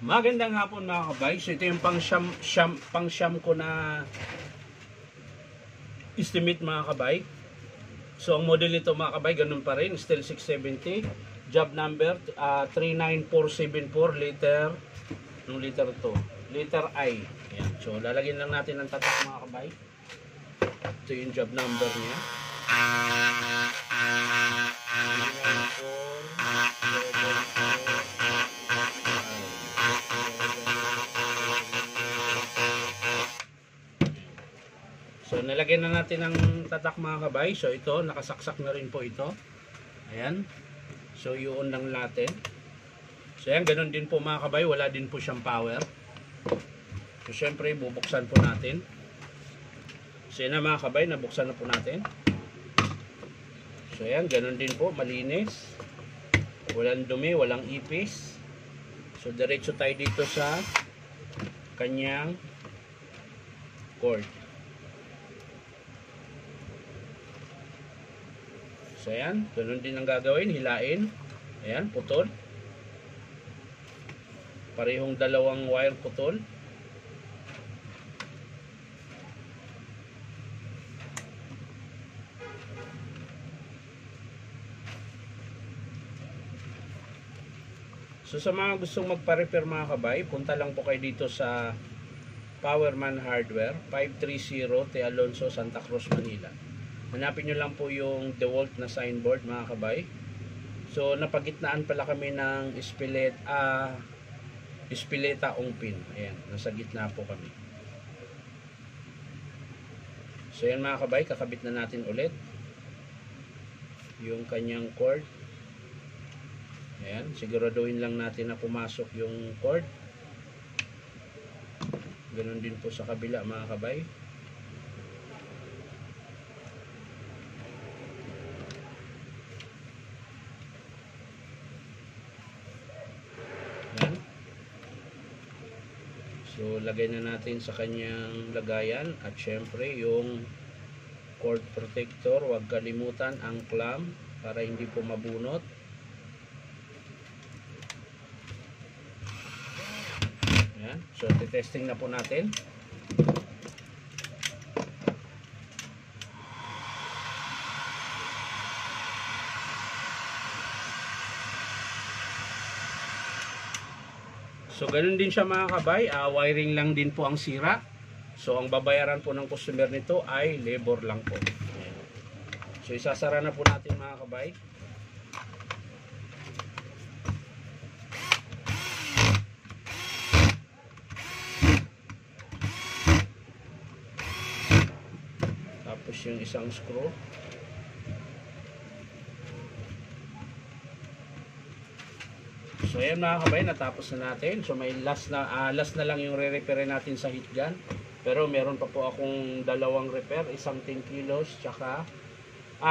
Magandang hapon mga kabay. So ito yung pang siyam ko na estimate mga kabay. So ang model nito mga kabay, ganun pa rin, still 670. Job number 39474, letter nung letter to, letter I. Ayan. So lalagyan lang natin ng tatak mga kabay. Ito yung job number niya. So nalagyan na natin ng tatak mga kabay. So ito, nakasaksak na rin po ito. Ayan. So yun lang natin. So ayan, ganun din po mga kabay. Wala din po siyang power. So syempre, bubuksan po natin. So yan na mga kabay, nabuksan na po natin. So ayan, ganun din po, malinis. Walang dumi, walang ipis. So diretso tayo dito sa kanyang cord. So ayan, ganun din ang gagawin, hilain. Ayan, putol. Parehong dalawang wire putol. So sa mga gustong magpa-repair mga kabay, punta lang po kayo dito sa Powerman Hardware, 530 T. Alonso, Santa Cruz, Manila. Hanapin nyo lang po yung DeWalt na signboard mga kabay. So napagitnaan pala kami ng Espileta Ongpin. Ayan, nasa gitna po kami. So yan mga kabay, kakabit na natin ulit yung kanyang cord. Ayan, siguraduhin lang natin na pumasok yung cord. Ganun din po sa kabila mga kabay. Ayan. So lagay na natin sa kanyang lagayan. At syempre yung cord protector, huwag kalimutan ang clamp para hindi po mabunot. So, testing na po natin. So, ganun din siya mga kabay. Wiring lang din po ang sira. So, ang babayaran po ng customer nito ay labor lang po. So, isasara na po natin mga kabay. Tapos yung isang screw. So ayan mga kabay, natapos na natin. So may last na lang yung re-repair natin sa heat gun. Pero meron pa po akong dalawang repair, isang 10 kilos tsaka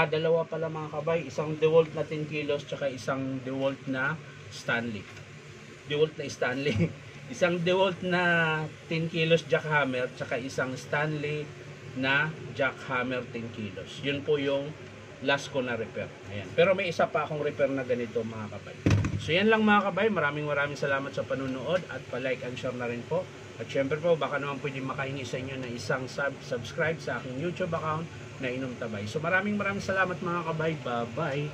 dalawa pala mga kabay, isang DeWalt na 10 kilos tsaka isang DeWalt na Stanley. DeWalt na Stanley. Isang DeWalt na 10 kilos jackhammer tsaka isang Stanley na jackhammer 10 kilos. Yun po yung last ko na repair. Ayan. Pero may isa pa akong repair na ganito mga kabay. So yan lang mga kabay. Maraming salamat sa panunood at pa-like and share na rin po. At syempre po baka naman pwede makahingi sa inyo na isang subscribe sa aking YouTube account na Inom Tabay. So maraming salamat mga kabay. Bye bye.